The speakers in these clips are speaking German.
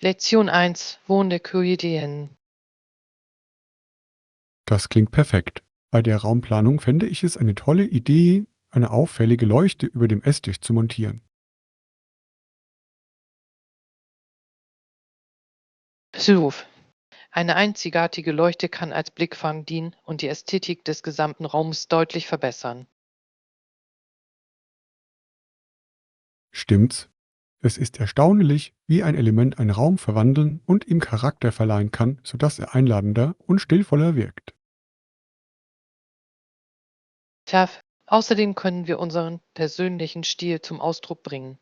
Lektion 1: Wohndekoideen. Das klingt perfekt. Bei der Raumplanung fände ich es eine tolle Idee, eine auffällige Leuchte über dem Esstisch zu montieren. Besuch. Eine einzigartige Leuchte kann als Blickfang dienen und die Ästhetik des gesamten Raums deutlich verbessern. Stimmt's? Es ist erstaunlich, wie ein Element einen Raum verwandeln und ihm Charakter verleihen kann, sodass er einladender und stillvoller wirkt. Tja, außerdem können wir unseren persönlichen Stil zum Ausdruck bringen.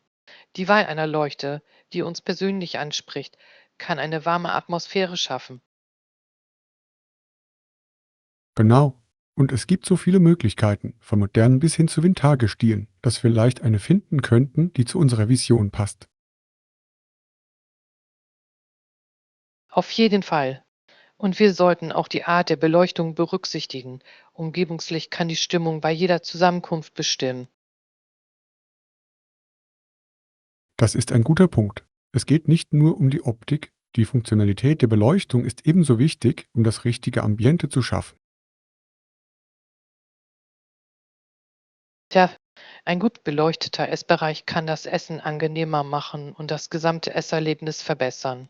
Die Wahl einer Leuchte, die uns persönlich anspricht, kann eine warme Atmosphäre schaffen. Genau. Und es gibt so viele Möglichkeiten, von modernen bis hin zu Vintage-Stilen, dass wir leicht eine finden könnten, die zu unserer Vision passt. Auf jeden Fall. Und wir sollten auch die Art der Beleuchtung berücksichtigen. Umgebungslicht kann die Stimmung bei jeder Zusammenkunft bestimmen. Das ist ein guter Punkt. Es geht nicht nur um die Optik, die Funktionalität der Beleuchtung ist ebenso wichtig, um das richtige Ambiente zu schaffen. Tja, ein gut beleuchteter Essbereich kann das Essen angenehmer machen und das gesamte Esserlebnis verbessern.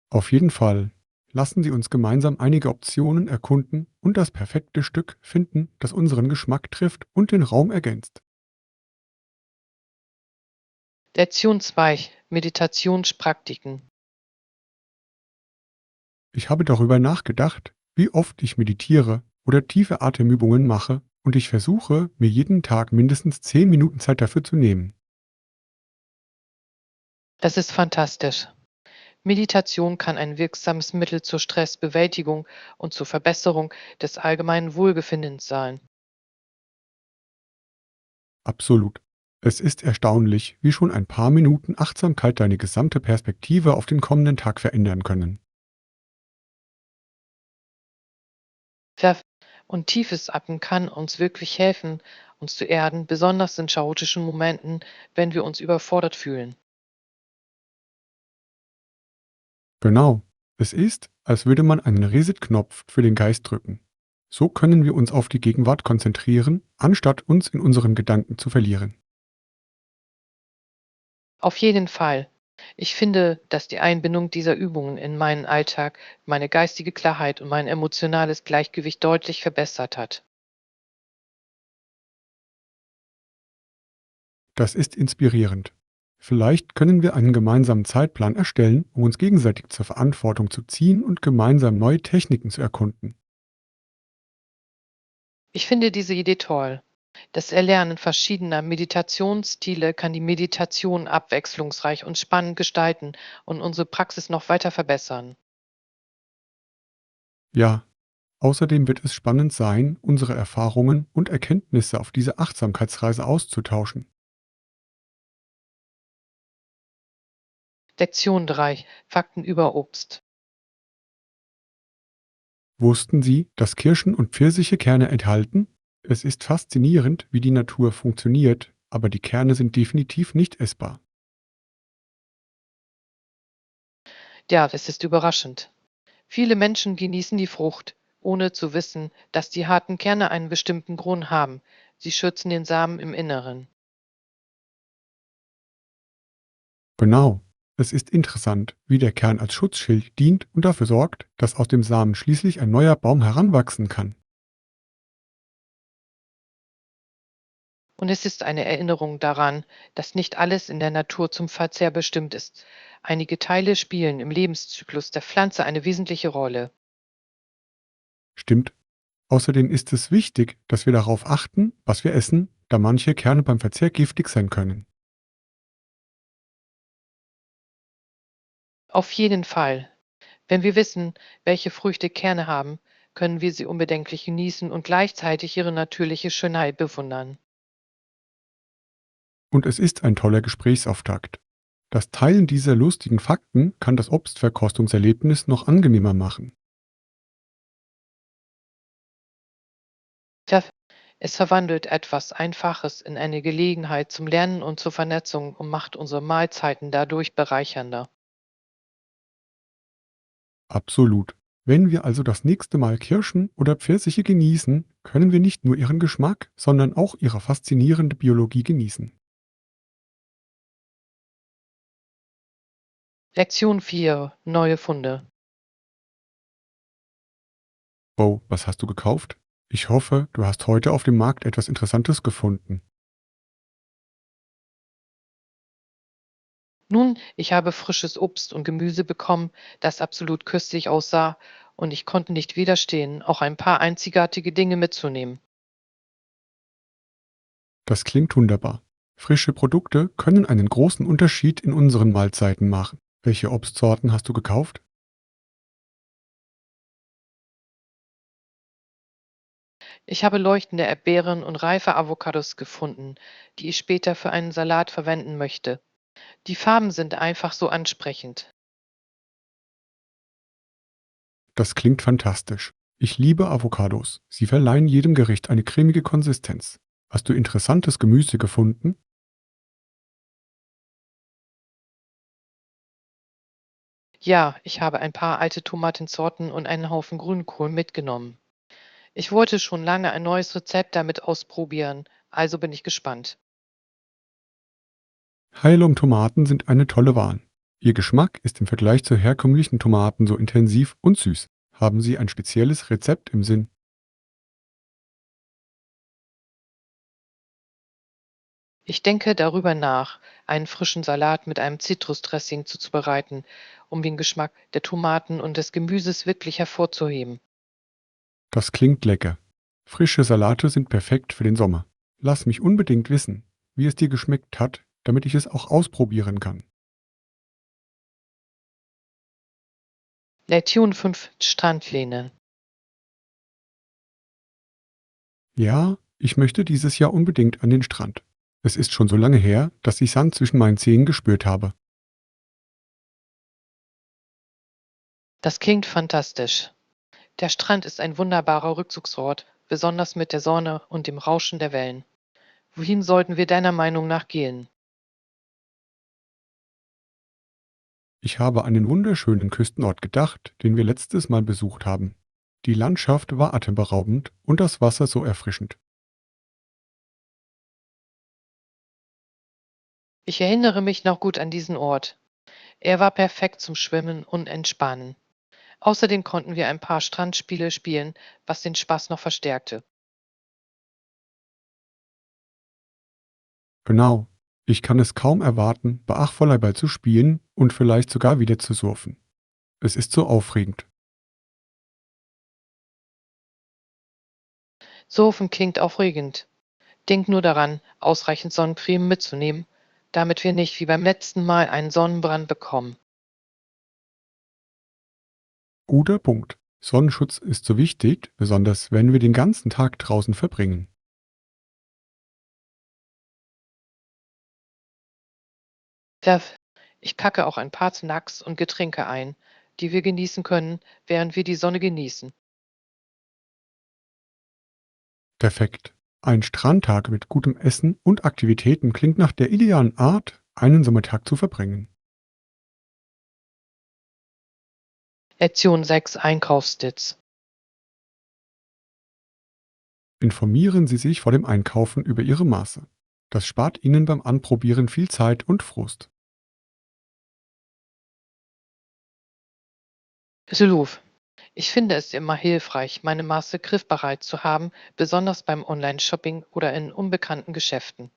Auf jeden Fall. Lassen Sie uns gemeinsam einige Optionen erkunden und das perfekte Stück finden, das unseren Geschmack trifft und den Raum ergänzt. Lektion 2: Meditationspraktiken. Ich habe darüber nachgedacht, wie oft ich meditiere oder tiefe Atemübungen mache und ich versuche, mir jeden Tag mindestens 10 Minuten Zeit dafür zu nehmen. Das ist fantastisch. Meditation kann ein wirksames Mittel zur Stressbewältigung und zur Verbesserung des allgemeinen Wohlbefindens sein. Absolut. Es ist erstaunlich, wie schon ein paar Minuten Achtsamkeit deine gesamte Perspektive auf den kommenden Tag verändern können. Tja, und tiefes Atmen kann uns wirklich helfen, uns zu erden, besonders in chaotischen Momenten, wenn wir uns überfordert fühlen. Genau. Es ist, als würde man einen Reset-Knopf für den Geist drücken. So können wir uns auf die Gegenwart konzentrieren, anstatt uns in unseren Gedanken zu verlieren. Auf jeden Fall. Ich finde, dass die Einbindung dieser Übungen in meinen Alltag meine geistige Klarheit und mein emotionales Gleichgewicht deutlich verbessert hat. Das ist inspirierend. Vielleicht können wir einen gemeinsamen Zeitplan erstellen, um uns gegenseitig zur Verantwortung zu ziehen und gemeinsam neue Techniken zu erkunden. Ich finde diese Idee toll. Das Erlernen verschiedener Meditationsstile kann die Meditation abwechslungsreich und spannend gestalten und unsere Praxis noch weiter verbessern. Ja, außerdem wird es spannend sein, unsere Erfahrungen und Erkenntnisse auf dieser Achtsamkeitsreise auszutauschen. Lektion 3: Fakten über Obst. Wussten Sie, dass Kirschen und Pfirsiche Kerne enthalten? Es ist faszinierend, wie die Natur funktioniert, aber die Kerne sind definitiv nicht essbar. Ja, das ist überraschend. Viele Menschen genießen die Frucht, ohne zu wissen, dass die harten Kerne einen bestimmten Grund haben. Sie schützen den Samen im Inneren. Genau. Es ist interessant, wie der Kern als Schutzschild dient und dafür sorgt, dass aus dem Samen schließlich ein neuer Baum heranwachsen kann. Und es ist eine Erinnerung daran, dass nicht alles in der Natur zum Verzehr bestimmt ist. Einige Teile spielen im Lebenszyklus der Pflanze eine wesentliche Rolle. Stimmt. Außerdem ist es wichtig, dass wir darauf achten, was wir essen, da manche Kerne beim Verzehr giftig sein können. Auf jeden Fall. Wenn wir wissen, welche Früchte Kerne haben, können wir sie unbedenklich genießen und gleichzeitig ihre natürliche Schönheit bewundern. Und es ist ein toller Gesprächsauftakt. Das Teilen dieser lustigen Fakten kann das Obstverkostungserlebnis noch angenehmer machen. Tja, Es verwandelt etwas Einfaches in eine Gelegenheit zum Lernen und zur Vernetzung und macht unsere Mahlzeiten dadurch bereichernder. Absolut. Wenn wir also das nächste Mal Kirschen oder Pfirsiche genießen, können wir nicht nur ihren Geschmack, sondern auch ihre faszinierende Biologie genießen. Lektion 4: Neue Funde. Oh, was hast du gekauft? Ich hoffe, du hast heute auf dem Markt etwas Interessantes gefunden. Nun, ich habe frisches Obst und Gemüse bekommen, das absolut köstlich aussah, und ich konnte nicht widerstehen, auch ein paar einzigartige Dinge mitzunehmen. Das klingt wunderbar. Frische Produkte können einen großen Unterschied in unseren Mahlzeiten machen. Welche Obstsorten hast du gekauft? Ich habe leuchtende Erdbeeren und reife Avocados gefunden, die ich später für einen Salat verwenden möchte. Die Farben sind einfach so ansprechend. Das klingt fantastisch. Ich liebe Avocados. Sie verleihen jedem Gericht eine cremige Konsistenz. Hast du interessantes Gemüse gefunden? Ja, ich habe ein paar alte Tomatensorten und einen Haufen Grünkohl mitgenommen. Ich wollte schon lange ein neues Rezept damit ausprobieren, also bin ich gespannt. Heilung-Tomaten sind eine tolle Wahl. Ihr Geschmack ist im Vergleich zu herkömmlichen Tomaten so intensiv und süß. Haben Sie ein spezielles Rezept im Sinn? Ich denke darüber nach, einen frischen Salat mit einem Zitrusdressing zuzubereiten, um den Geschmack der Tomaten und des Gemüses wirklich hervorzuheben. Das klingt lecker. Frische Salate sind perfekt für den Sommer. Lass mich unbedingt wissen, wie es dir geschmeckt hat, damit ich es auch ausprobieren kann. Lektion 5: Strandlehne. Ja, ich möchte dieses Jahr unbedingt an den Strand. Es ist schon so lange her, dass ich Sand zwischen meinen Zehen gespürt habe. Das klingt fantastisch. Der Strand ist ein wunderbarer Rückzugsort, besonders mit der Sonne und dem Rauschen der Wellen. Wohin sollten wir deiner Meinung nach gehen? Ich habe an den wunderschönen Küstenort gedacht, den wir letztes Mal besucht haben. Die Landschaft war atemberaubend und das Wasser so erfrischend. Ich erinnere mich noch gut an diesen Ort. Er war perfekt zum Schwimmen und Entspannen. Außerdem konnten wir ein paar Strandspiele spielen, was den Spaß noch verstärkte. Genau. Ich kann es kaum erwarten, Bachvolleyball zu spielen und vielleicht sogar wieder zu surfen. Es ist so aufregend. Surfen klingt aufregend. Denk nur daran, ausreichend Sonnencreme mitzunehmen, damit wir nicht wie beim letzten Mal einen Sonnenbrand bekommen. Guter Punkt. Sonnenschutz ist so wichtig, besonders wenn wir den ganzen Tag draußen verbringen. Werf, ich packe auch ein paar Snacks und Getränke ein, die wir genießen können, während wir die Sonne genießen. Perfekt. Ein Strandtag mit gutem Essen und Aktivitäten klingt nach der idealen Art, einen Sommertag zu verbringen. Lektion 6: Einkaufstipps. Informieren Sie sich vor dem Einkaufen über Ihre Maße. Das spart Ihnen beim Anprobieren viel Zeit und Frust. Ruf. Ich finde es immer hilfreich, meine Maße griffbereit zu haben, besonders beim Online-Shopping oder in unbekannten Geschäften.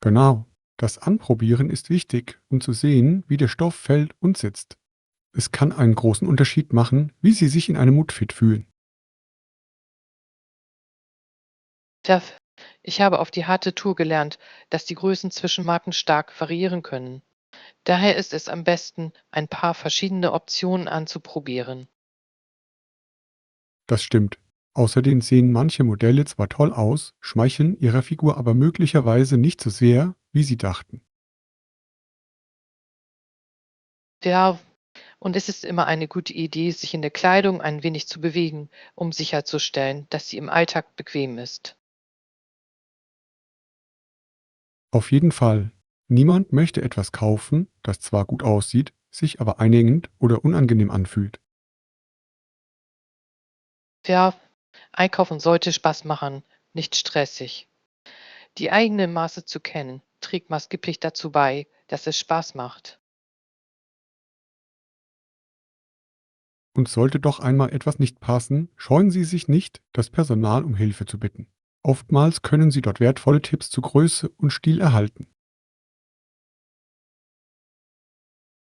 Genau. Das Anprobieren ist wichtig, um zu sehen, wie der Stoff fällt und sitzt. Es kann einen großen Unterschied machen, wie Sie sich in einem Outfit fühlen. Werf, ich habe auf die harte Tour gelernt, dass die Größen zwischen Marken stark variieren können. Daher ist es am besten, ein paar verschiedene Optionen anzuprobieren. Das stimmt. Außerdem sehen manche Modelle zwar toll aus, schmeicheln ihrer Figur aber möglicherweise nicht so sehr, wie Sie dachten. Ja, Und es ist immer eine gute Idee, sich in der Kleidung ein wenig zu bewegen, um sicherzustellen, dass sie im Alltag bequem ist. Auf jeden Fall. Niemand möchte etwas kaufen, das zwar gut aussieht, sich aber einengend oder unangenehm anfühlt. Ja, Einkaufen sollte Spaß machen, nicht stressig. Die eigenen Maße zu kennen, trägt maßgeblich dazu bei, dass es Spaß macht. Und sollte doch einmal etwas nicht passen, scheuen Sie sich nicht, das Personal um Hilfe zu bitten. Oftmals können Sie dort wertvolle Tipps zu Größe und Stil erhalten.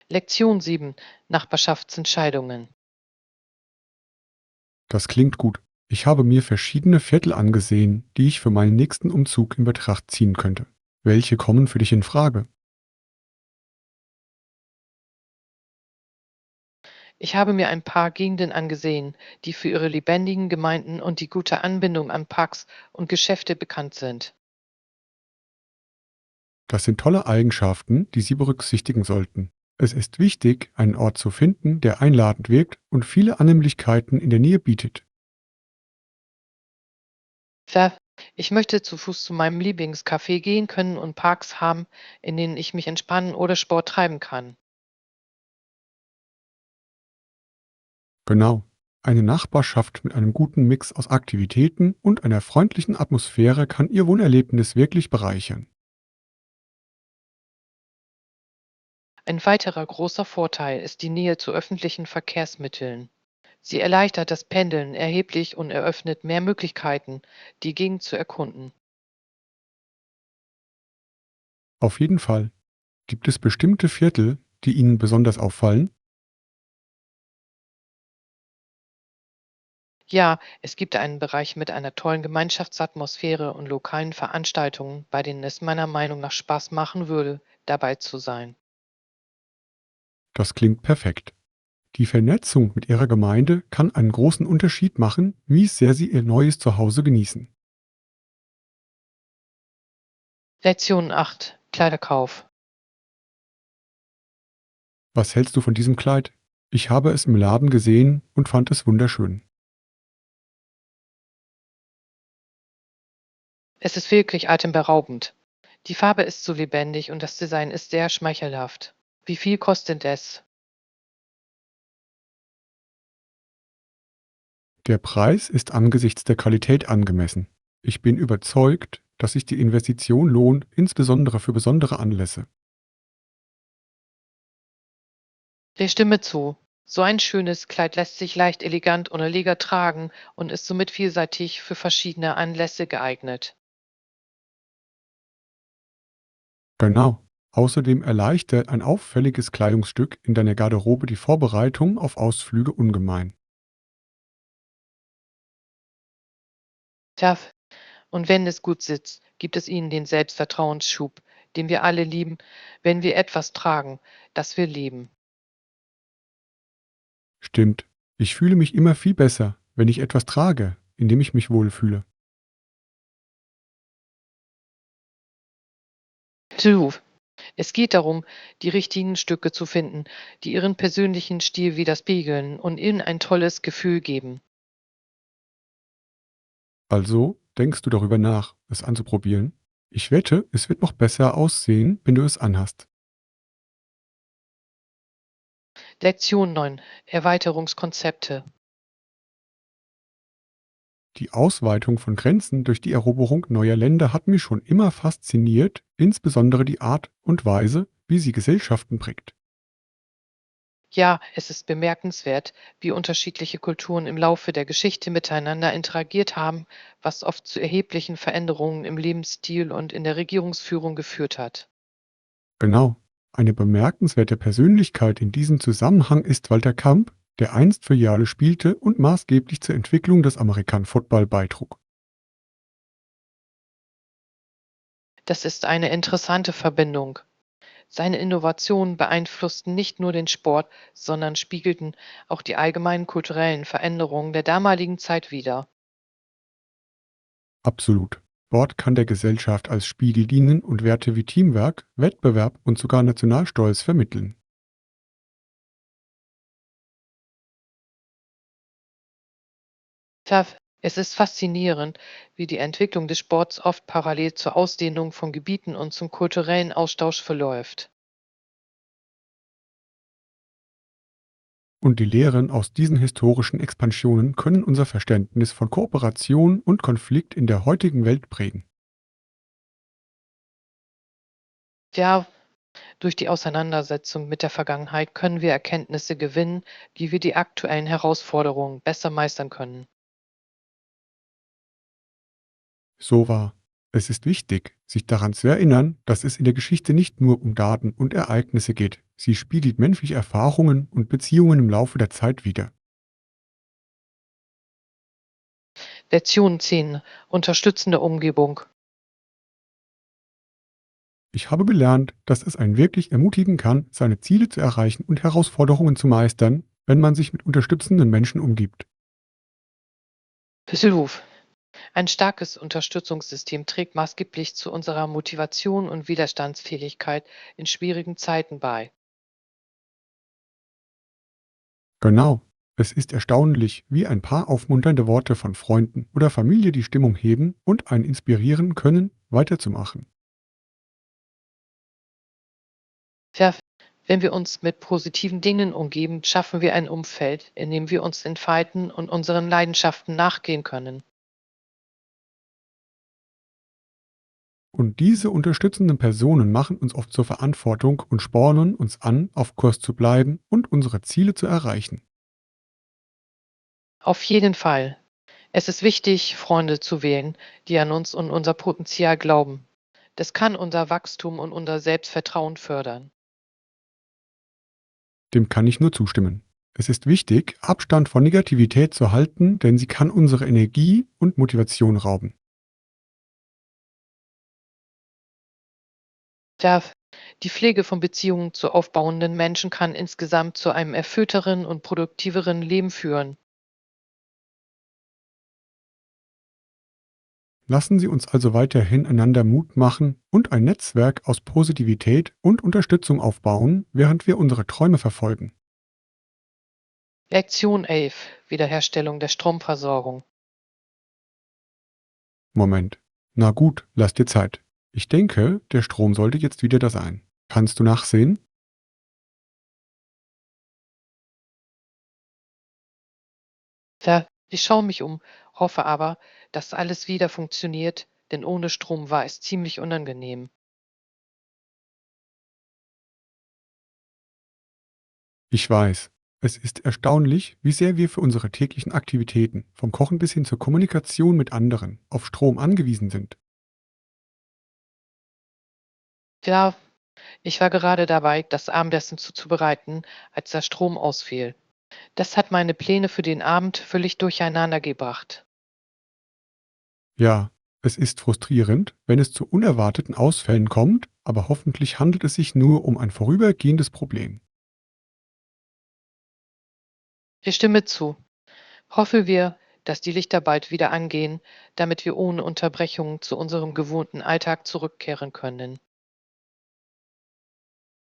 Lektion 7: Nachbarschaftsentscheidungen. Das klingt gut. Ich habe mir verschiedene Viertel angesehen, die ich für meinen nächsten Umzug in Betracht ziehen könnte. Welche kommen für dich in Frage? Ich habe mir ein paar Gegenden angesehen, die für ihre lebendigen Gemeinden und die gute Anbindung an Parks und Geschäfte bekannt sind. Das sind tolle Eigenschaften, die Sie berücksichtigen sollten. Es ist wichtig, einen Ort zu finden, der einladend wirkt und viele Annehmlichkeiten in der Nähe bietet. Ver Ich möchte zu Fuß zu meinem Lieblingscafé gehen können und Parks haben, in denen ich mich entspannen oder Sport treiben kann. Genau. Eine Nachbarschaft mit einem guten Mix aus Aktivitäten und einer freundlichen Atmosphäre kann Ihr Wohnerlebnis wirklich bereichern. Ein weiterer großer Vorteil ist die Nähe zu öffentlichen Verkehrsmitteln. Sie erleichtert das Pendeln erheblich und eröffnet mehr Möglichkeiten, die Gegend zu erkunden. Auf jeden Fall. Gibt es bestimmte Viertel, die Ihnen besonders auffallen? Ja, es gibt einen Bereich mit einer tollen Gemeinschaftsatmosphäre und lokalen Veranstaltungen, bei denen es meiner Meinung nach Spaß machen würde, dabei zu sein. Das klingt perfekt. Die Vernetzung mit Ihrer Gemeinde kann einen großen Unterschied machen, wie sehr Sie Ihr neues Zuhause genießen. Lektion 8: Kleiderkauf. Was hältst du von diesem Kleid? Ich habe es im Laden gesehen und fand es wunderschön. Es ist wirklich atemberaubend. Die Farbe ist so lebendig und das Design ist sehr schmeichelhaft. Wie viel kostet es? Der Preis ist angesichts der Qualität angemessen. Ich bin überzeugt, dass sich die Investition lohnt, insbesondere für besondere Anlässe. Ich stimme zu. So ein schönes Kleid lässt sich leicht elegant und eleger tragen und ist somit vielseitig für verschiedene Anlässe geeignet. Genau. Außerdem erleichtert ein auffälliges Kleidungsstück in deiner Garderobe die Vorbereitung auf Ausflüge ungemein. Tja, und wenn es gut sitzt, gibt es ihnen den Selbstvertrauensschub, den wir alle lieben, wenn wir etwas tragen, das wir lieben. Stimmt. Ich fühle mich immer viel besser, wenn ich etwas trage, in dem ich mich wohlfühle. Du, es geht darum, die richtigen Stücke zu finden, die ihren persönlichen Stil widerspiegeln und ihnen ein tolles Gefühl geben. Also denkst du darüber nach, es anzuprobieren? Ich wette, es wird noch besser aussehen, wenn du es anhast. Lektion 9: Erweiterungskonzepte. Die Ausweitung von Grenzen durch die Eroberung neuer Länder hat mich schon immer fasziniert, insbesondere die Art und Weise, wie sie Gesellschaften prägt. Ja, es ist bemerkenswert, wie unterschiedliche Kulturen im Laufe der Geschichte miteinander interagiert haben, was oft zu erheblichen Veränderungen im Lebensstil und in der Regierungsführung geführt hat. Genau. Eine bemerkenswerte Persönlichkeit in diesem Zusammenhang ist Walter Camp, der einst für Yale spielte und maßgeblich zur Entwicklung des American Football beitrug. Das ist eine interessante Verbindung. Seine Innovationen beeinflussten nicht nur den Sport, sondern spiegelten auch die allgemeinen kulturellen Veränderungen der damaligen Zeit wider. Absolut. Sport kann der Gesellschaft als Spiegel dienen und Werte wie Teamwork, Wettbewerb und sogar Nationalstolz vermitteln. Tja, es ist faszinierend, wie die Entwicklung des Sports oft parallel zur Ausdehnung von Gebieten und zum kulturellen Austausch verläuft. Und die Lehren aus diesen historischen Expansionen können unser Verständnis von Kooperation und Konflikt in der heutigen Welt prägen. Ja, durch die Auseinandersetzung mit der Vergangenheit können wir Erkenntnisse gewinnen, wie wir die aktuellen Herausforderungen besser meistern können. So war. Es ist wichtig, sich daran zu erinnern, dass es in der Geschichte nicht nur um Daten und Ereignisse geht. Sie spiegelt menschliche Erfahrungen und Beziehungen im Laufe der Zeit wider. Lektion 10. Unterstützende Umgebung. Ich habe gelernt, dass es einen wirklich ermutigen kann, seine Ziele zu erreichen und Herausforderungen zu meistern, wenn man sich mit unterstützenden Menschen umgibt. Hilf. Ein starkes Unterstützungssystem trägt maßgeblich zu unserer Motivation und Widerstandsfähigkeit in schwierigen Zeiten bei. Genau. Es ist erstaunlich, wie ein paar aufmunternde Worte von Freunden oder Familie die Stimmung heben und einen inspirieren können, weiterzumachen. Ja, wenn wir uns mit positiven Dingen umgeben, schaffen wir ein Umfeld, in dem wir uns entfalten und unseren Leidenschaften nachgehen können. Und diese unterstützenden Personen machen uns oft zur Verantwortung und spornen uns an, auf Kurs zu bleiben und unsere Ziele zu erreichen. Auf jeden Fall. Es ist wichtig, Freunde zu wählen, die an uns und unser Potenzial glauben. Das kann unser Wachstum und unser Selbstvertrauen fördern. Dem kann ich nur zustimmen. Es ist wichtig, Abstand von Negativität zu halten, denn sie kann unsere Energie und Motivation rauben. Ja, die Pflege von Beziehungen zu aufbauenden Menschen kann insgesamt zu einem erfüllteren und produktiveren Leben führen. Lassen Sie uns also weiterhin einander Mut machen und ein Netzwerk aus Positivität und Unterstützung aufbauen, während wir unsere Träume verfolgen. Lektion 11. Wiederherstellung der Stromversorgung. Moment. Na gut, lass dir Zeit. Ich denke, der Strom sollte jetzt wieder da sein. Kannst du nachsehen? Ja, ich schaue mich um, hoffe aber, dass alles wieder funktioniert, denn ohne Strom war es ziemlich unangenehm. Ich weiß. Es ist erstaunlich, wie sehr wir für unsere täglichen Aktivitäten, vom Kochen bis hin zur Kommunikation mit anderen, auf Strom angewiesen sind. Ja, ich war gerade dabei, das Abendessen zuzubereiten, als der Strom ausfiel. Das hat meine Pläne für den Abend völlig durcheinander gebracht. Ja, es ist frustrierend, wenn es zu unerwarteten Ausfällen kommt, aber hoffentlich handelt es sich nur um ein vorübergehendes Problem. Ich stimme zu. Hoffen wir, dass die Lichter bald wieder angehen, damit wir ohne Unterbrechung zu unserem gewohnten Alltag zurückkehren können.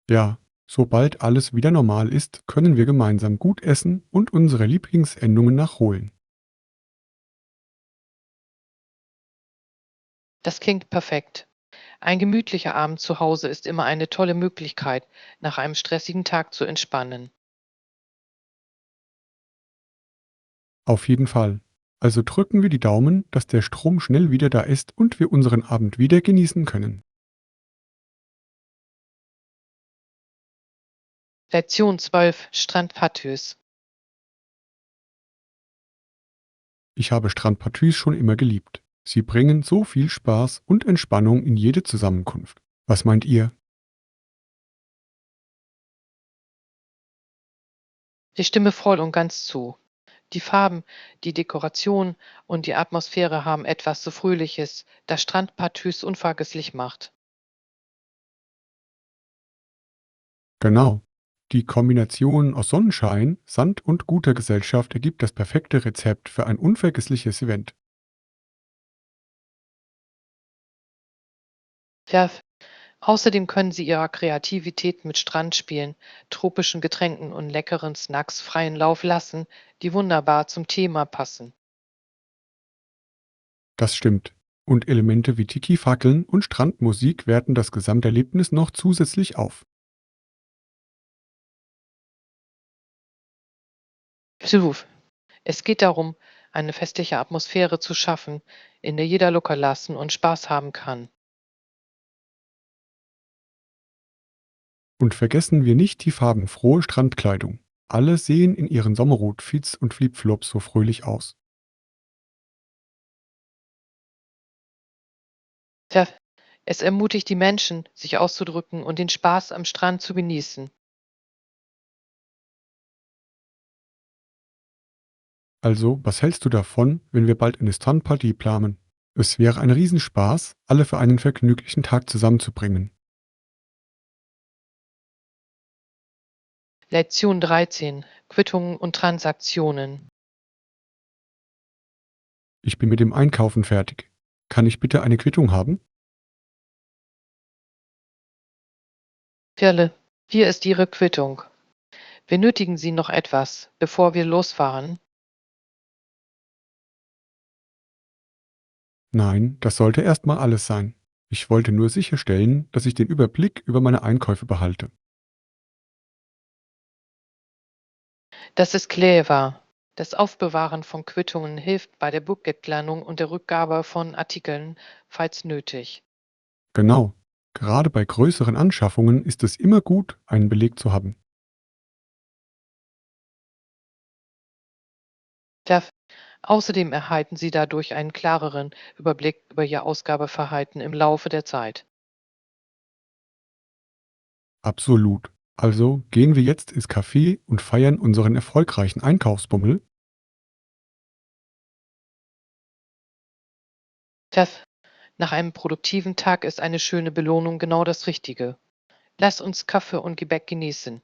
Ja, sobald alles wieder normal ist, können wir gemeinsam gut essen und unsere Lieblingsendungen nachholen. Das klingt perfekt. Ein gemütlicher Abend zu Hause ist immer eine tolle Möglichkeit, nach einem stressigen Tag zu entspannen. Auf jeden Fall. Also drücken wir die Daumen, dass der Strom schnell wieder da ist und wir unseren Abend wieder genießen können. Lektion 12. Strandpartüs. Ich habe Strandpartüs schon immer geliebt. Sie bringen so viel Spaß und Entspannung in jede Zusammenkunft. Was meint ihr? Ich stimme voll und ganz zu. Die Farben, die Dekoration und die Atmosphäre haben etwas so Fröhliches, das Strandpartüs unvergesslich macht. Genau. Die Kombination aus Sonnenschein, Sand und guter Gesellschaft ergibt das perfekte Rezept für ein unvergessliches Event. Ja, außerdem können Sie Ihrer Kreativität mit Strandspielen, tropischen Getränken und leckeren Snacks freien Lauf lassen, die wunderbar zum Thema passen. Das stimmt. Und Elemente wie Tiki-Fackeln und Strandmusik werten das Gesamterlebnis noch zusätzlich auf. Absolut. Es geht darum, eine festliche Atmosphäre zu schaffen, in der jeder locker lassen und Spaß haben kann. Und vergessen wir nicht die farbenfrohe Strandkleidung. Alle sehen in ihren Sommeroutfits und Flipflops so fröhlich aus. Tja, es ermutigt die Menschen, sich auszudrücken und den Spaß am Strand zu genießen. Also, was hältst du davon, wenn wir bald eine Strandparty planen? Es wäre ein Riesenspaß, alle für einen vergnüglichen Tag zusammenzubringen. Lektion 13: Quittungen und Transaktionen. Ich bin mit dem Einkaufen fertig. Kann ich bitte eine Quittung haben? Firle, hier ist Ihre Quittung. Benötigen Sie noch etwas, bevor wir losfahren? Nein, das sollte erstmal alles sein. Ich wollte nur sicherstellen, dass ich den Überblick über meine Einkäufe behalte. Das ist clever. Das Aufbewahren von Quittungen hilft bei der Buchgebplanung und der Rückgabe von Artikeln, falls nötig. Genau. Gerade bei größeren Anschaffungen ist es immer gut, einen Beleg zu haben. Da Außerdem erhalten Sie dadurch einen klareren Überblick über Ihr Ausgabeverhalten im Laufe der Zeit. Absolut. Also gehen wir jetzt ins Café und feiern unseren erfolgreichen Einkaufsbummel. Chef, nach einem produktiven Tag ist eine schöne Belohnung genau das Richtige. Lass uns Kaffee und Gebäck genießen.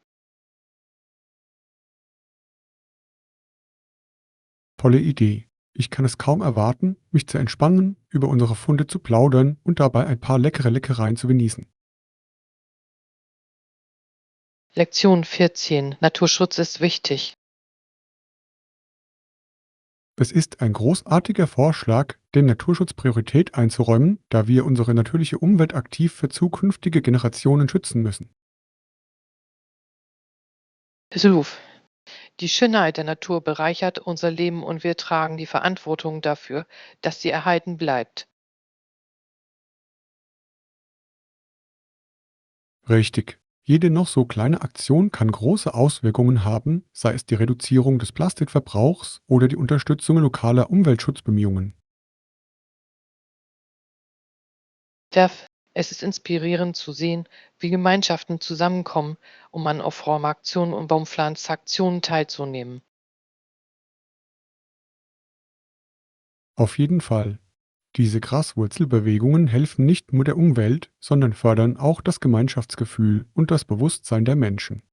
Tolle Idee. Ich kann es kaum erwarten, mich zu entspannen, über unsere Funde zu plaudern und dabei ein paar leckere Leckereien zu genießen. Lektion 14: Naturschutz ist wichtig. Es ist ein großartiger Vorschlag, dem Naturschutz Priorität einzuräumen, da wir unsere natürliche Umwelt aktiv für zukünftige Generationen schützen müssen. Besuch. Die Schönheit der Natur bereichert unser Leben und wir tragen die Verantwortung dafür, dass sie erhalten bleibt. Richtig. Jede noch so kleine Aktion kann große Auswirkungen haben, sei es die Reduzierung des Plastikverbrauchs oder die Unterstützung lokaler Umweltschutzbemühungen. Derf, es ist inspirierend zu sehen, wie Gemeinschaften zusammenkommen, um an Aufräumaktionen und Baumpflanzaktionen teilzunehmen. Auf jeden Fall. Diese Graswurzelbewegungen helfen nicht nur der Umwelt, sondern fördern auch das Gemeinschaftsgefühl und das Bewusstsein der Menschen.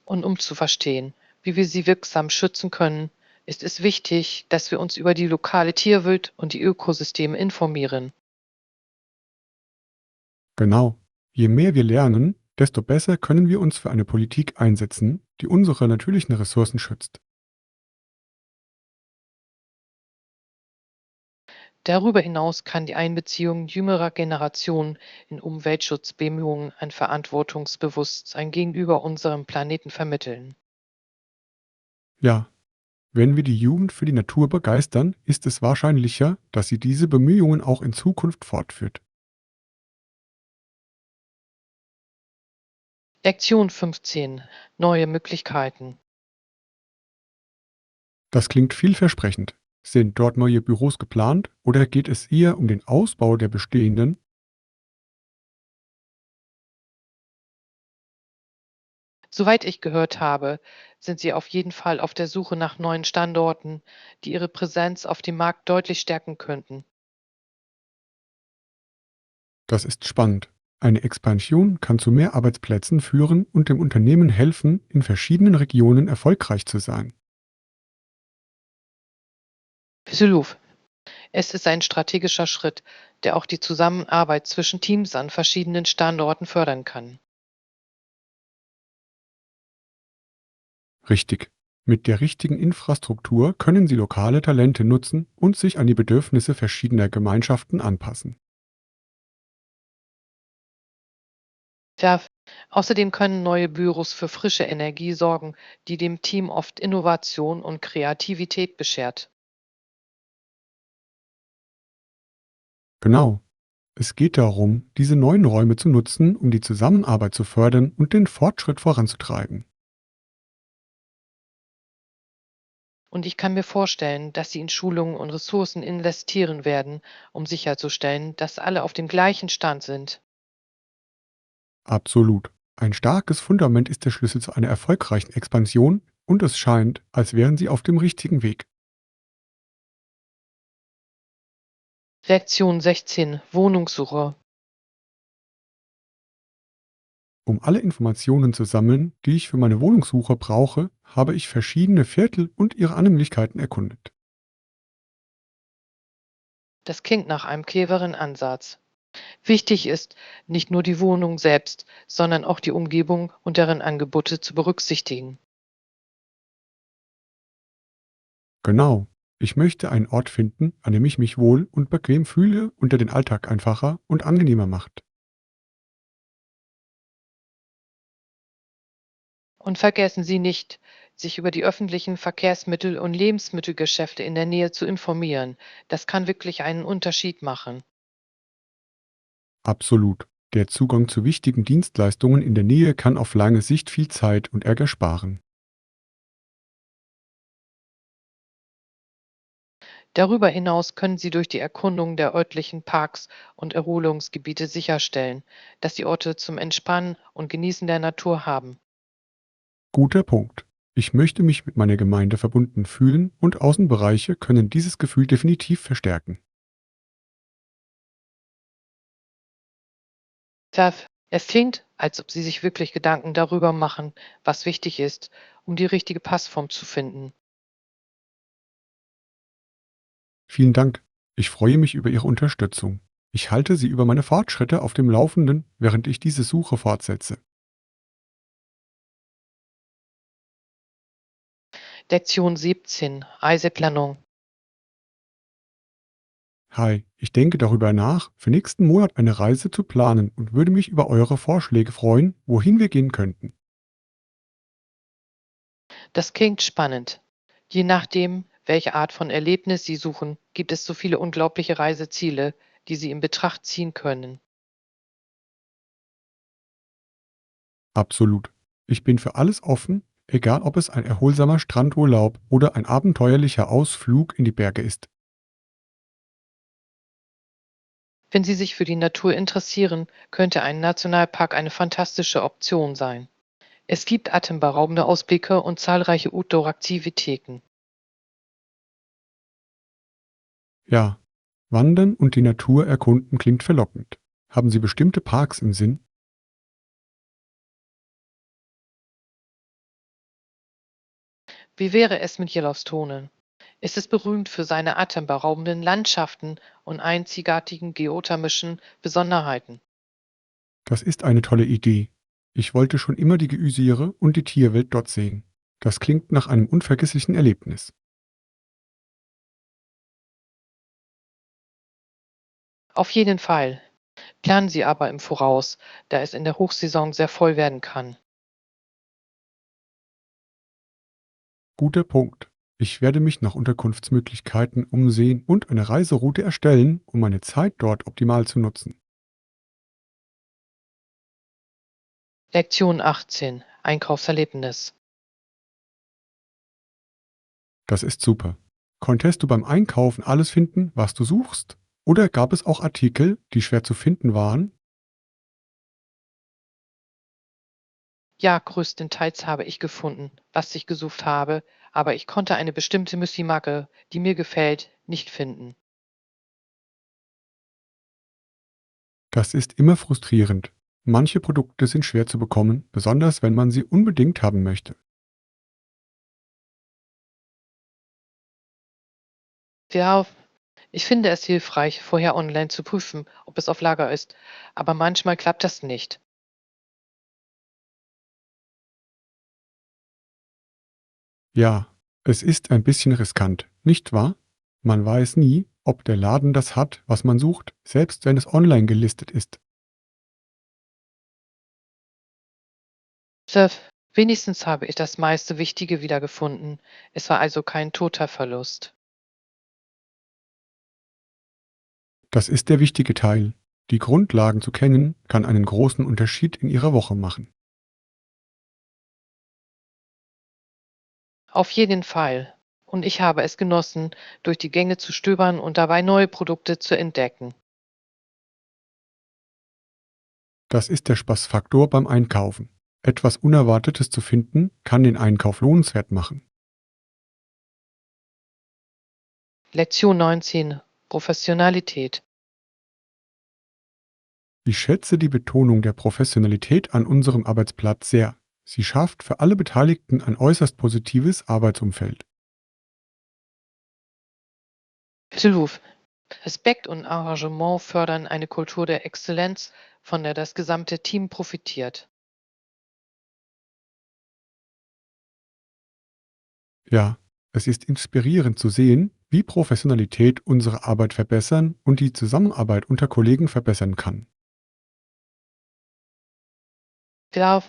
Und um zu verstehen, wie wir sie wirksam schützen können, ist es wichtig, dass wir uns über die lokale Tierwelt und die Ökosysteme informieren. Genau. Je mehr wir lernen, desto besser können wir uns für eine Politik einsetzen, die unsere natürlichen Ressourcen schützt. Darüber hinaus kann die Einbeziehung jüngerer Generationen in Umweltschutzbemühungen ein Verantwortungsbewusstsein gegenüber unserem Planeten vermitteln. Ja, wenn wir die Jugend für die Natur begeistern, ist es wahrscheinlicher, dass sie diese Bemühungen auch in Zukunft fortführt. Lektion 15: Neue Möglichkeiten. Das klingt vielversprechend. Sind dort neue Büros geplant oder geht es eher um den Ausbau der bestehenden? Soweit ich gehört habe, sind Sie auf jeden Fall auf der Suche nach neuen Standorten, die Ihre Präsenz auf dem Markt deutlich stärken könnten. Das ist spannend. Eine Expansion kann zu mehr Arbeitsplätzen führen und dem Unternehmen helfen, in verschiedenen Regionen erfolgreich zu sein. Absolut. Es ist ein strategischer Schritt, der auch die Zusammenarbeit zwischen Teams an verschiedenen Standorten fördern kann. Richtig. Mit der richtigen Infrastruktur können Sie lokale Talente nutzen und sich an die Bedürfnisse verschiedener Gemeinschaften anpassen. Ja, außerdem können neue Büros für frische Energie sorgen, die dem Team oft Innovation und Kreativität beschert. Genau. Es geht darum, diese neuen Räume zu nutzen, um die Zusammenarbeit zu fördern und den Fortschritt voranzutreiben. Und ich kann mir vorstellen, dass Sie in Schulungen und Ressourcen investieren werden, um sicherzustellen, dass alle auf dem gleichen Stand sind. Absolut. Ein starkes Fundament ist der Schlüssel zu einer erfolgreichen Expansion und es scheint, als wären Sie auf dem richtigen Weg. Lektion 16: Wohnungssuche. Um alle Informationen zu sammeln, die ich für meine Wohnungssuche brauche, habe ich verschiedene Viertel und ihre Annehmlichkeiten erkundet. Das klingt nach einem cleveren Ansatz. Wichtig ist, nicht nur die Wohnung selbst, sondern auch die Umgebung und deren Angebote zu berücksichtigen. Genau. Ich möchte einen Ort finden, an dem ich mich wohl und bequem fühle und der den Alltag einfacher und angenehmer macht. Und vergessen Sie nicht, sich über die öffentlichen Verkehrsmittel und Lebensmittelgeschäfte in der Nähe zu informieren. Das kann wirklich einen Unterschied machen. Absolut. Der Zugang zu wichtigen Dienstleistungen in der Nähe kann auf lange Sicht viel Zeit und Ärger sparen. Darüber hinaus können Sie durch die Erkundung der örtlichen Parks und Erholungsgebiete sicherstellen, dass die Orte zum Entspannen und Genießen der Natur haben. Guter Punkt. Ich möchte mich mit meiner Gemeinde verbunden fühlen und Außenbereiche können dieses Gefühl definitiv verstärken. Tja, es klingt, als ob Sie sich wirklich Gedanken darüber machen, was wichtig ist, um die richtige Passform zu finden. Vielen Dank. Ich freue mich über Ihre Unterstützung. Ich halte Sie über meine Fortschritte auf dem Laufenden, während ich diese Suche fortsetze. Lektion 17: Reiseplanung. Hi, ich denke darüber nach, für nächsten Monat eine Reise zu planen und würde mich über eure Vorschläge freuen, wohin wir gehen könnten. Das klingt spannend. Je nachdem, welche Art von Erlebnis Sie suchen, gibt es so viele unglaubliche Reiseziele, die Sie in Betracht ziehen können. Absolut. Ich bin für alles offen, egal ob es ein erholsamer Strandurlaub oder ein abenteuerlicher Ausflug in die Berge ist. Wenn Sie sich für die Natur interessieren, könnte ein Nationalpark eine fantastische Option sein. Es gibt atemberaubende Ausblicke und zahlreiche Outdoor-Aktivitäten. Ja, Wandern und die Natur erkunden klingt verlockend. Haben Sie bestimmte Parks im Sinn? Wie wäre es mit Yellowstone? Es ist berühmt für seine atemberaubenden Landschaften und einzigartigen geothermischen Besonderheiten. Das ist eine tolle Idee. Ich wollte schon immer die Geysire und die Tierwelt dort sehen. Das klingt nach einem unvergesslichen Erlebnis. Auf jeden Fall. Planen Sie aber im Voraus, da es in der Hochsaison sehr voll werden kann. Guter Punkt. Ich werde mich nach Unterkunftsmöglichkeiten umsehen und eine Reiseroute erstellen, um meine Zeit dort optimal zu nutzen. Lektion 18: Einkaufserlebnis. Das ist super. Konntest du beim Einkaufen alles finden, was du suchst? Oder gab es auch Artikel, die schwer zu finden waren? Ja, größtenteils habe ich gefunden, was ich gesucht habe, aber ich konnte eine bestimmte Müsli-Marke, die mir gefällt, nicht finden. Das ist immer frustrierend. Manche Produkte sind schwer zu bekommen, besonders wenn man sie unbedingt haben möchte. Ja, ich finde es hilfreich, vorher online zu prüfen, ob es auf Lager ist, aber manchmal klappt das nicht. Ja, es ist ein bisschen riskant, nicht wahr? Man weiß nie, ob der Laden das hat, was man sucht, selbst wenn es online gelistet ist. Seth, wenigstens habe ich das meiste Wichtige wiedergefunden. Es war also kein toter Verlust. Das ist der wichtige Teil. Die Grundlagen zu kennen, kann einen großen Unterschied in Ihrer Woche machen. Auf jeden Fall. Und ich habe es genossen, durch die Gänge zu stöbern und dabei neue Produkte zu entdecken. Das ist der Spaßfaktor beim Einkaufen. Etwas Unerwartetes zu finden, kann den Einkauf lohnenswert machen. Lektion 19. Professionalität. Ich schätze die Betonung der Professionalität an unserem Arbeitsplatz sehr. Sie schafft für alle Beteiligten ein äußerst positives Arbeitsumfeld. Absolut. Respekt und Engagement fördern eine Kultur der Exzellenz, von der das gesamte Team profitiert. Ja, es ist inspirierend zu sehen, wie Professionalität unsere Arbeit verbessern und die Zusammenarbeit unter Kollegen verbessern kann. Klar,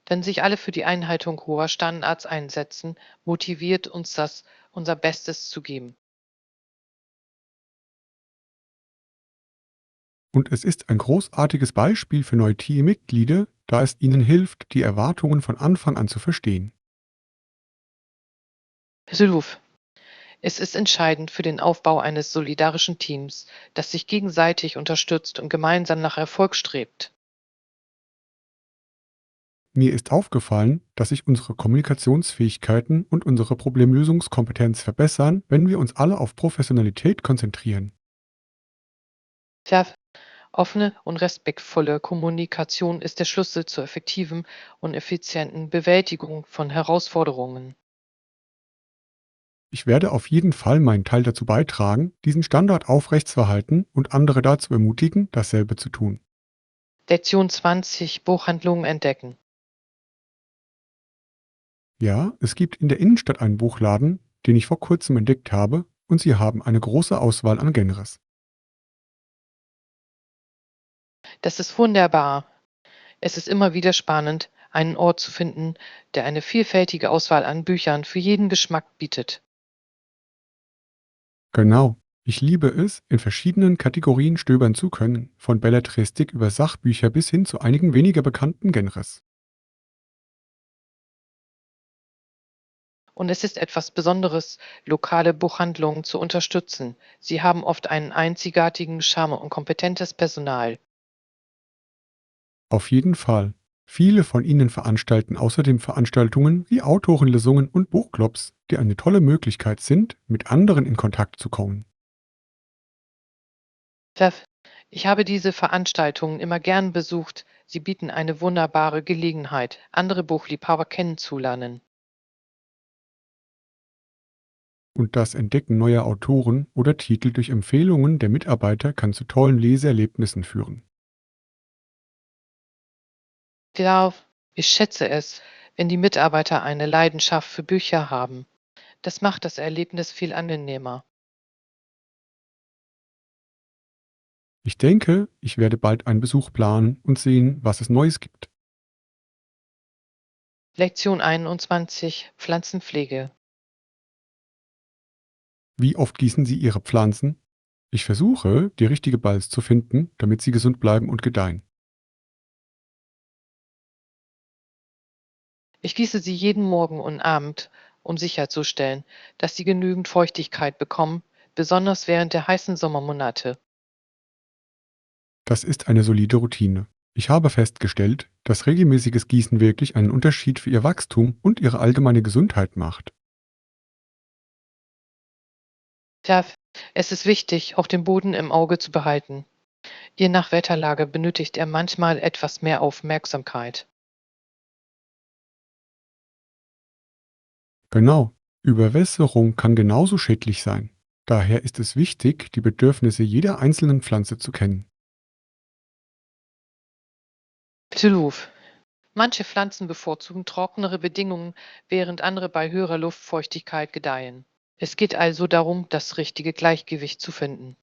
wenn sich alle für die Einhaltung hoher Standards einsetzen, motiviert uns das, unser Bestes zu geben. Und es ist ein großartiges Beispiel für neue Teammitglieder, da es ihnen hilft, die Erwartungen von Anfang an zu verstehen. Syluf, es ist entscheidend für den Aufbau eines solidarischen Teams, das sich gegenseitig unterstützt und gemeinsam nach Erfolg strebt. Mir ist aufgefallen, dass sich unsere Kommunikationsfähigkeiten und unsere Problemlösungskompetenz verbessern, wenn wir uns alle auf Professionalität konzentrieren. Tja, offene und respektvolle Kommunikation ist der Schlüssel zur effektiven und effizienten Bewältigung von Herausforderungen. Ich werde auf jeden Fall meinen Teil dazu beitragen, diesen Standard aufrechtzuerhalten und andere dazu ermutigen, dasselbe zu tun. Lektion 20. Buchhandlungen entdecken. Ja, es gibt in der Innenstadt einen Buchladen, den ich vor kurzem entdeckt habe, und sie haben eine große Auswahl an Genres. Das ist wunderbar. Es ist immer wieder spannend, einen Ort zu finden, der eine vielfältige Auswahl an Büchern für jeden Geschmack bietet. Genau. Ich liebe es, in verschiedenen Kategorien stöbern zu können, von Belletristik über Sachbücher bis hin zu einigen weniger bekannten Genres. Und es ist etwas Besonderes, lokale Buchhandlungen zu unterstützen. Sie haben oft einen einzigartigen Charme und kompetentes Personal. Auf jeden Fall. Viele von ihnen veranstalten außerdem Veranstaltungen wie Autorenlesungen und Buchclubs, die eine tolle Möglichkeit sind, mit anderen in Kontakt zu kommen. Chef, ich habe diese Veranstaltungen immer gern besucht. Sie bieten eine wunderbare Gelegenheit, andere Buchliebhaber kennenzulernen. Und das Entdecken neuer Autoren oder Titel durch Empfehlungen der Mitarbeiter kann zu tollen Leseerlebnissen führen. Ja, ich schätze es, wenn die Mitarbeiter eine Leidenschaft für Bücher haben. Das macht das Erlebnis viel angenehmer. Ich denke, ich werde bald einen Besuch planen und sehen, was es Neues gibt. Lektion 21. Pflanzenpflege. Wie oft gießen Sie Ihre Pflanzen? Ich versuche, die richtige Balance zu finden, damit sie gesund bleiben und gedeihen. Ich gieße sie jeden Morgen und Abend, um sicherzustellen, dass sie genügend Feuchtigkeit bekommen, besonders während der heißen Sommermonate. Das ist eine solide Routine. Ich habe festgestellt, dass regelmäßiges Gießen wirklich einen Unterschied für Ihr Wachstum und Ihre allgemeine Gesundheit macht. Tja, es ist wichtig, auch den Boden im Auge zu behalten. Je nach Wetterlage benötigt er manchmal etwas mehr Aufmerksamkeit. Genau, Überwässerung kann genauso schädlich sein. Daher ist es wichtig, die Bedürfnisse jeder einzelnen Pflanze zu kennen. Absolut. Manche Pflanzen bevorzugen trockenere Bedingungen, während andere bei höherer Luftfeuchtigkeit gedeihen. Es geht also darum, das richtige Gleichgewicht zu finden.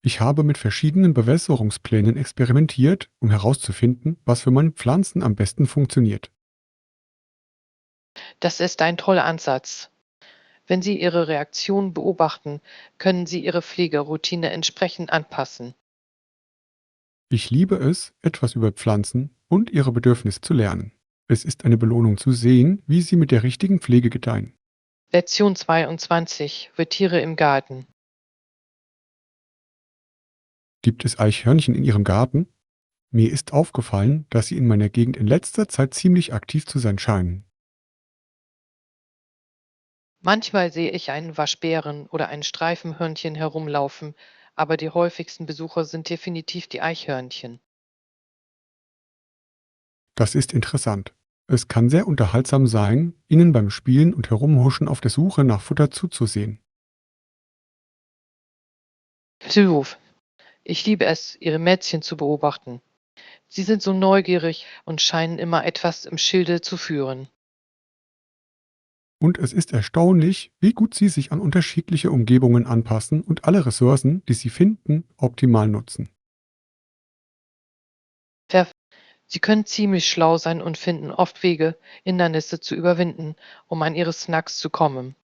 Ich habe mit verschiedenen Bewässerungsplänen experimentiert, um herauszufinden, was für meine Pflanzen am besten funktioniert. Das ist ein toller Ansatz. Wenn Sie Ihre Reaktion beobachten, können Sie Ihre Pflegeroutine entsprechend anpassen. Ich liebe es, etwas über Pflanzen und ihre Bedürfnisse zu lernen. Es ist eine Belohnung zu sehen, wie sie mit der richtigen Pflege gedeihen. Lektion 22 für Tiere im Garten. Gibt es Eichhörnchen in Ihrem Garten? Mir ist aufgefallen, dass sie in meiner Gegend in letzter Zeit ziemlich aktiv zu sein scheinen. Manchmal sehe ich einen Waschbären oder ein Streifenhörnchen herumlaufen, aber die häufigsten Besucher sind definitiv die Eichhörnchen. Das ist interessant. Es kann sehr unterhaltsam sein, ihnen beim Spielen und Herumhuschen auf der Suche nach Futter zuzusehen. Zuruf. Ich liebe es, ihre Mädchen zu beobachten. Sie sind so neugierig und scheinen immer etwas im Schilde zu führen. Und es ist erstaunlich, wie gut sie sich an unterschiedliche Umgebungen anpassen und alle Ressourcen, die sie finden, optimal nutzen. Ver Sie können ziemlich schlau sein und finden oft Wege, Hindernisse zu überwinden, um an ihre Snacks zu kommen.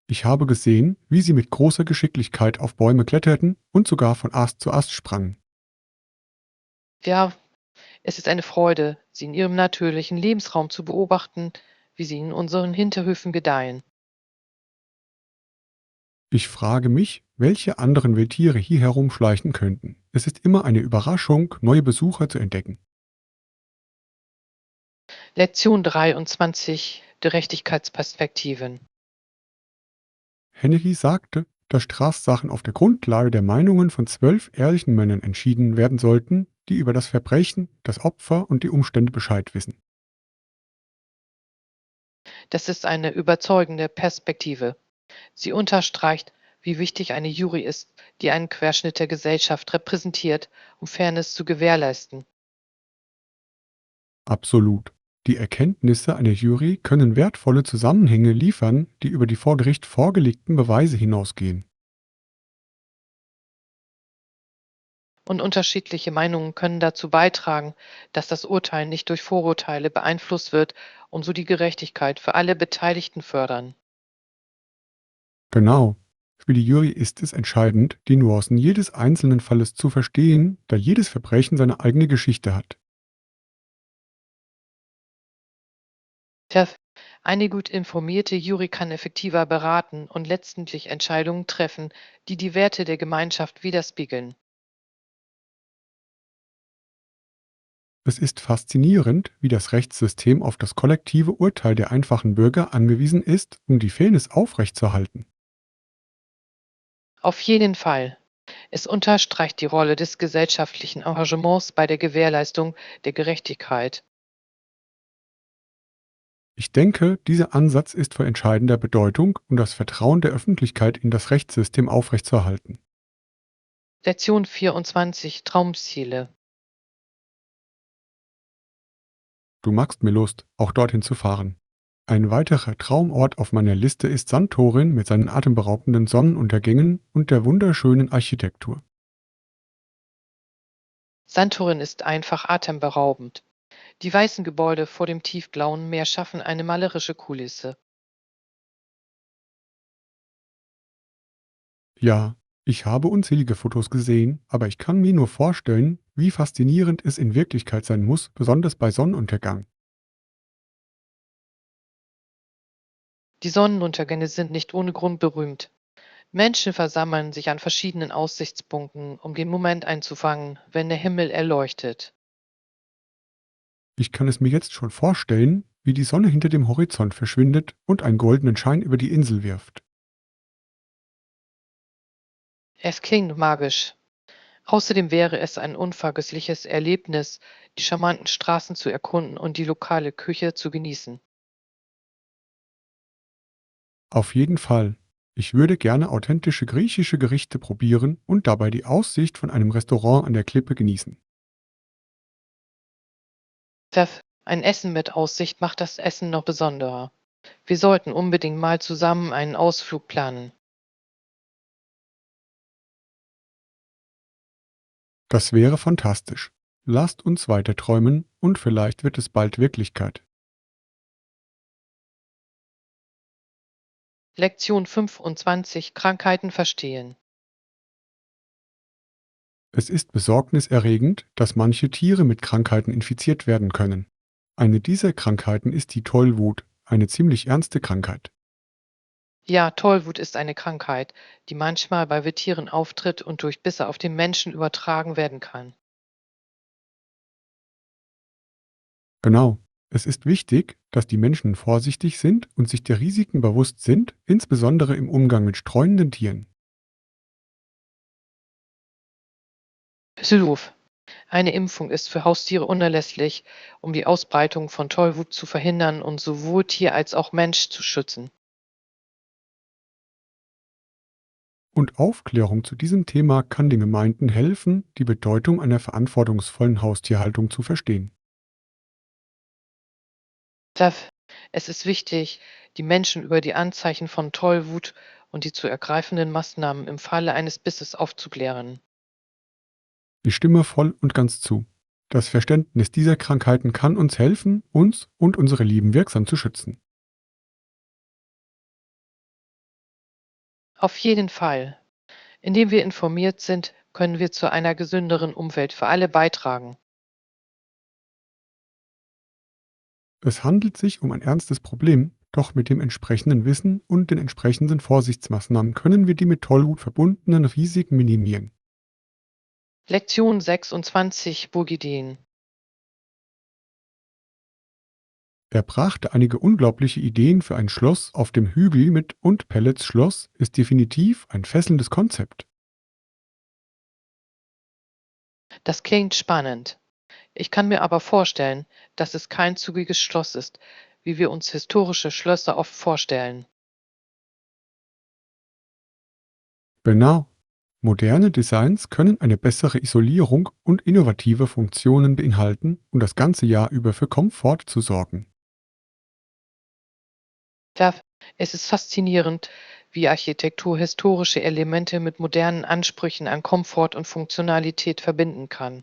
Ich habe gesehen, wie sie mit großer Geschicklichkeit auf Bäume kletterten und sogar von Ast zu Ast sprangen. Ja, es ist eine Freude, sie in ihrem natürlichen Lebensraum zu beobachten, wie sie in unseren Hinterhöfen gedeihen. Ich frage mich, welche anderen Wildtiere hier herumschleichen könnten. Es ist immer eine Überraschung, neue Besucher zu entdecken. Lektion 23 Gerechtigkeitsperspektiven. Henry sagte, dass Strafsachen auf der Grundlage der Meinungen von 12 ehrlichen Männern entschieden werden sollten, die über das Verbrechen, das Opfer und die Umstände Bescheid wissen. Das ist eine überzeugende Perspektive. Sie unterstreicht, wie wichtig eine Jury ist, die einen Querschnitt der Gesellschaft repräsentiert, um Fairness zu gewährleisten. Absolut. Die Erkenntnisse einer Jury können wertvolle Zusammenhänge liefern, die über die vor Gericht vorgelegten Beweise hinausgehen. Und unterschiedliche Meinungen können dazu beitragen, dass das Urteil nicht durch Vorurteile beeinflusst wird und so die Gerechtigkeit für alle Beteiligten fördern. Genau. Für die Jury ist es entscheidend, die Nuancen jedes einzelnen Falles zu verstehen, da jedes Verbrechen seine eigene Geschichte hat. Tja, eine gut informierte Jury kann effektiver beraten und letztendlich Entscheidungen treffen, die die Werte der Gemeinschaft widerspiegeln. Es ist faszinierend, wie das Rechtssystem auf das kollektive Urteil der einfachen Bürger angewiesen ist, um die Fairness aufrechtzuerhalten. Auf jeden Fall. Es unterstreicht die Rolle des gesellschaftlichen Engagements bei der Gewährleistung der Gerechtigkeit. Ich denke, dieser Ansatz ist von entscheidender Bedeutung, um das Vertrauen der Öffentlichkeit in das Rechtssystem aufrechtzuerhalten. Lektion 24 Traumziele. Du machst mir Lust, auch dorthin zu fahren. Ein weiterer Traumort auf meiner Liste ist Santorin mit seinen atemberaubenden Sonnenuntergängen und der wunderschönen Architektur. Santorin ist einfach atemberaubend. Die weißen Gebäude vor dem tiefblauen Meer schaffen eine malerische Kulisse. Ja, ich habe unzählige Fotos gesehen, aber ich kann mir nur vorstellen, wie faszinierend es in Wirklichkeit sein muss, besonders bei Sonnenuntergang. Die Sonnenuntergänge sind nicht ohne Grund berühmt. Menschen versammeln sich an verschiedenen Aussichtspunkten, um den Moment einzufangen, wenn der Himmel erleuchtet. Ich kann es mir jetzt schon vorstellen, wie die Sonne hinter dem Horizont verschwindet und einen goldenen Schein über die Insel wirft. Es klingt magisch. Außerdem wäre es ein unvergessliches Erlebnis, die charmanten Straßen zu erkunden und die lokale Küche zu genießen. Auf jeden Fall. Ich würde gerne authentische griechische Gerichte probieren und dabei die Aussicht von einem Restaurant an der Klippe genießen. Ein Essen mit Aussicht macht das Essen noch besonderer. Wir sollten unbedingt mal zusammen einen Ausflug planen. Das wäre fantastisch. Lasst uns weiter träumen und vielleicht wird es bald Wirklichkeit. Lektion 25: Krankheiten verstehen. Es ist besorgniserregend, dass manche Tiere mit Krankheiten infiziert werden können. Eine dieser Krankheiten ist die Tollwut, eine ziemlich ernste Krankheit. Ja, Tollwut ist eine Krankheit, die manchmal bei Wildtieren auftritt und durch Bisse auf den Menschen übertragen werden kann. Genau. Es ist wichtig, dass die Menschen vorsichtig sind und sich der Risiken bewusst sind, insbesondere im Umgang mit streunenden Tieren. Südhof. Eine Impfung ist für Haustiere unerlässlich, um die Ausbreitung von Tollwut zu verhindern und sowohl Tier als auch Mensch zu schützen. Und Aufklärung zu diesem Thema kann den Gemeinden helfen, die Bedeutung einer verantwortungsvollen Haustierhaltung zu verstehen. Daf- Es ist wichtig, die Menschen über die Anzeichen von Tollwut und die zu ergreifenden Maßnahmen im Falle eines Bisses aufzuklären. Ich stimme voll und ganz zu. Das Verständnis dieser Krankheiten kann uns helfen, uns und unsere Lieben wirksam zu schützen. Auf jeden Fall. Indem wir informiert sind, können wir zu einer gesünderen Umwelt für alle beitragen. Es handelt sich um ein ernstes Problem, doch mit dem entsprechenden Wissen und den entsprechenden Vorsichtsmaßnahmen können wir die mit Tollwut verbundenen Risiken minimieren. Lektion 26: Burgideen. Er brachte einige unglaubliche Ideen für ein Schloss auf dem Hügel mit und Pellets Schloss ist definitiv ein fesselndes Konzept. Das klingt spannend. Ich kann mir aber vorstellen, dass es kein zügiges Schloss ist, wie wir uns historische Schlösser oft vorstellen. Genau. Moderne Designs können eine bessere Isolierung und innovative Funktionen beinhalten, um das ganze Jahr über für Komfort zu sorgen. Da Es ist faszinierend, wie Architektur historische Elemente mit modernen Ansprüchen an Komfort und Funktionalität verbinden kann.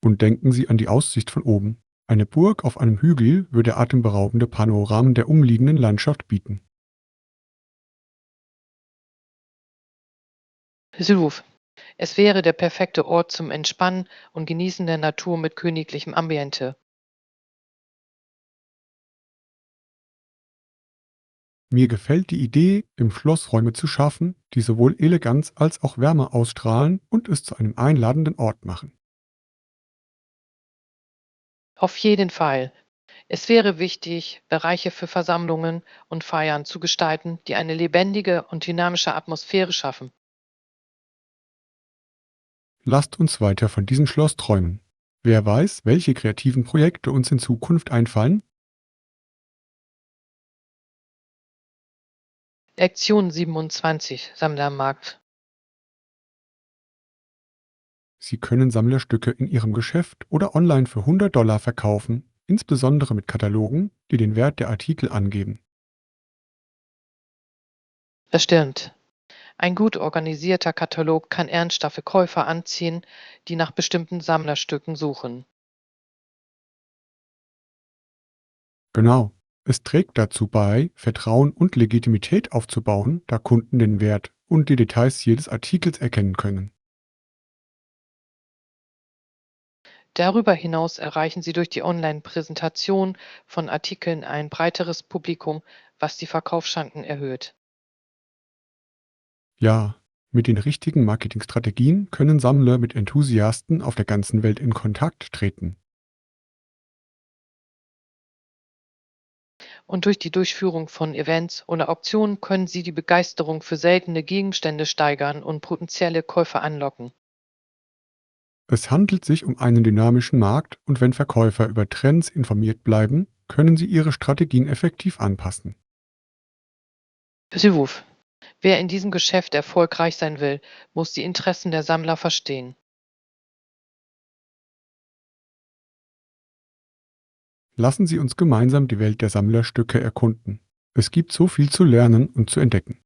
Und denken Sie an die Aussicht von oben. Eine Burg auf einem Hügel würde atemberaubende Panoramen der umliegenden Landschaft bieten. Südhof. Es wäre der perfekte Ort zum Entspannen und Genießen der Natur mit königlichem Ambiente. Mir gefällt die Idee, im Schloss Räume zu schaffen, die sowohl Eleganz als auch Wärme ausstrahlen und es zu einem einladenden Ort machen. Auf jeden Fall. Es wäre wichtig, Bereiche für Versammlungen und Feiern zu gestalten, die eine lebendige und dynamische Atmosphäre schaffen. Lasst uns weiter von diesem Schloss träumen. Wer weiß, welche kreativen Projekte uns in Zukunft einfallen? Lektion 27: Sammlermarkt. Sie können Sammlerstücke in Ihrem Geschäft oder online für $100 verkaufen, insbesondere mit Katalogen, die den Wert der Artikel angeben. Das stimmt. Ein gut organisierter Katalog kann ernsthafte Käufer anziehen, die nach bestimmten Sammlerstücken suchen. Genau. Es trägt dazu bei, Vertrauen und Legitimität aufzubauen, da Kunden den Wert und die Details jedes Artikels erkennen können. Darüber hinaus erreichen Sie durch die Online-Präsentation von Artikeln ein breiteres Publikum, was die Verkaufschancen erhöht. Ja, mit den richtigen Marketingstrategien können Sammler mit Enthusiasten auf der ganzen Welt in Kontakt treten. Und durch die Durchführung von Events oder Auktionen können Sie die Begeisterung für seltene Gegenstände steigern und potenzielle Käufer anlocken. Es handelt sich um einen dynamischen Markt und wenn Verkäufer über Trends informiert bleiben, können sie ihre Strategien effektiv anpassen. Besuch. Wer in diesem Geschäft erfolgreich sein will, muss die Interessen der Sammler verstehen. Lassen Sie uns gemeinsam die Welt der Sammlerstücke erkunden. Es gibt so viel zu lernen und zu entdecken.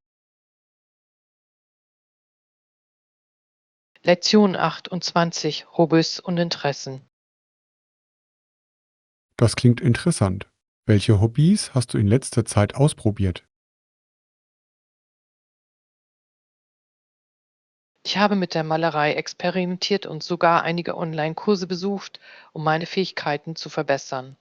Lektion 28. Hobbys und Interessen. Das klingt interessant. Welche Hobbys hast du in letzter Zeit ausprobiert? Ich habe mit der Malerei experimentiert und sogar einige Online-Kurse besucht, um meine Fähigkeiten zu verbessern.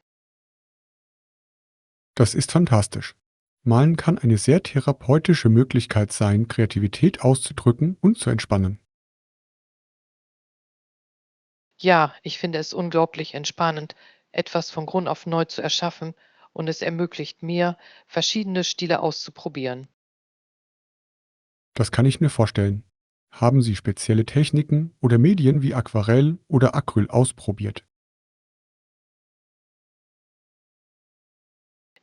Das ist fantastisch. Malen kann eine sehr therapeutische Möglichkeit sein, Kreativität auszudrücken und zu entspannen. Ja, ich finde es unglaublich entspannend, etwas von Grund auf neu zu erschaffen und es ermöglicht mir, verschiedene Stile auszuprobieren. Das kann ich mir vorstellen. Haben Sie spezielle Techniken oder Medien wie Aquarell oder Acryl ausprobiert?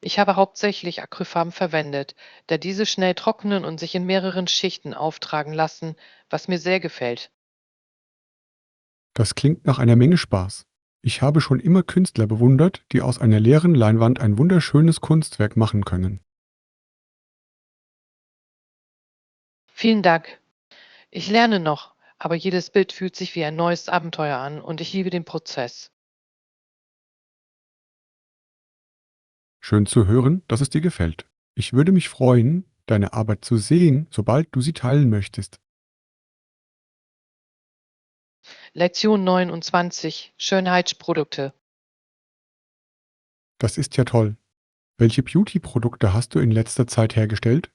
Ich habe hauptsächlich Acrylfarben verwendet, da diese schnell trocknen und sich in mehreren Schichten auftragen lassen, was mir sehr gefällt. Das klingt nach einer Menge Spaß. Ich habe schon immer Künstler bewundert, die aus einer leeren Leinwand ein wunderschönes Kunstwerk machen können. Vielen Dank. Ich lerne noch, aber jedes Bild fühlt sich wie ein neues Abenteuer an und ich liebe den Prozess. Schön zu hören, dass es dir gefällt. Ich würde mich freuen, deine Arbeit zu sehen, sobald du sie teilen möchtest. Lektion 29. Schönheitsprodukte. Das ist ja toll. Welche Beauty-Produkte hast du in letzter Zeit hergestellt?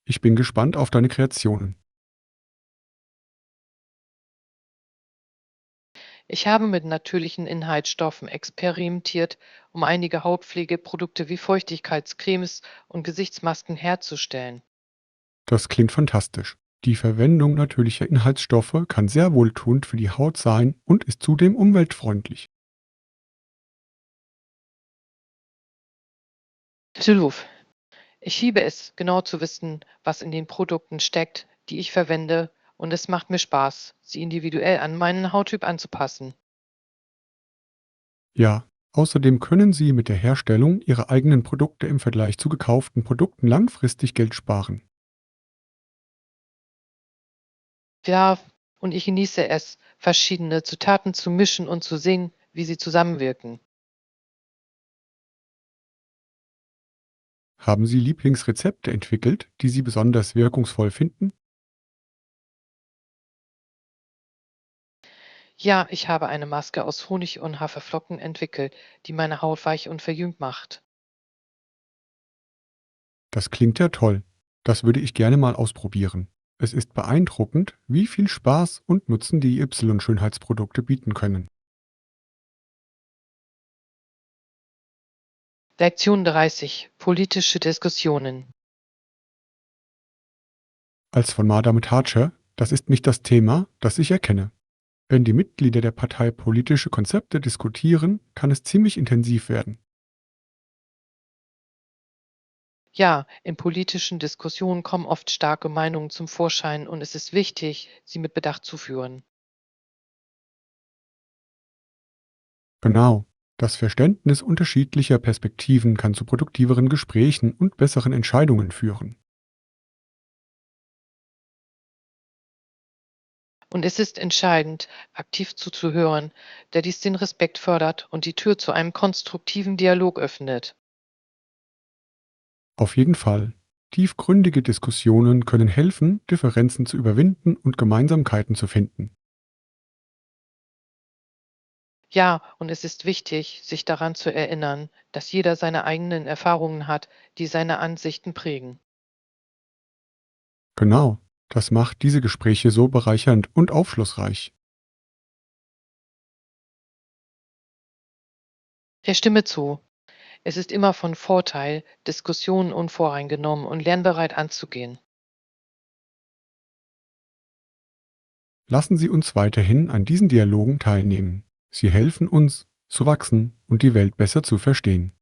Ich bin gespannt auf deine Kreationen. Ich habe mit natürlichen Inhaltsstoffen experimentiert, um einige Hautpflegeprodukte wie Feuchtigkeitscremes und Gesichtsmasken herzustellen. Das klingt fantastisch. Die Verwendung natürlicher Inhaltsstoffe kann sehr wohltuend für die Haut sein und ist zudem umweltfreundlich. Schulhof. Ich liebe es, genau zu wissen, was in den Produkten steckt, die ich verwende, und es macht mir Spaß, sie individuell an meinen Hauttyp anzupassen. Ja, außerdem können Sie mit der Herstellung Ihrer eigenen Produkte im Vergleich zu gekauften Produkten langfristig Geld sparen. Ja, und ich genieße es, verschiedene Zutaten zu mischen und zu sehen, wie sie zusammenwirken. Haben Sie Lieblingsrezepte entwickelt, die Sie besonders wirkungsvoll finden? Ja, ich habe eine Maske aus Honig und Haferflocken entwickelt, die meine Haut weich und verjüngt macht. Das klingt ja toll. Das würde ich gerne mal ausprobieren. Es ist beeindruckend, wie viel Spaß und Nutzen die Y-Schönheitsprodukte bieten können. Lektion 30. Politische Diskussionen. Als von Madame Thatcher, das ist nicht das Thema, das ich erkenne. Wenn die Mitglieder der Partei politische Konzepte diskutieren, kann es ziemlich intensiv werden. Ja, in politischen Diskussionen kommen oft starke Meinungen zum Vorschein und es ist wichtig, sie mit Bedacht zu führen. Genau. Das Verständnis unterschiedlicher Perspektiven kann zu produktiveren Gesprächen und besseren Entscheidungen führen. Und es ist entscheidend, aktiv zuzuhören, da dies den Respekt fördert und die Tür zu einem konstruktiven Dialog öffnet. Auf jeden Fall. Tiefgründige Diskussionen können helfen, Differenzen zu überwinden und Gemeinsamkeiten zu finden. Ja, und es ist wichtig, sich daran zu erinnern, dass jeder seine eigenen Erfahrungen hat, die seine Ansichten prägen. Genau. Das macht diese Gespräche so bereichernd und aufschlussreich. Ich stimme zu. Es ist immer von Vorteil, Diskussionen unvoreingenommen und lernbereit anzugehen. Lassen Sie uns weiterhin an diesen Dialogen teilnehmen. Sie helfen uns, zu wachsen und die Welt besser zu verstehen.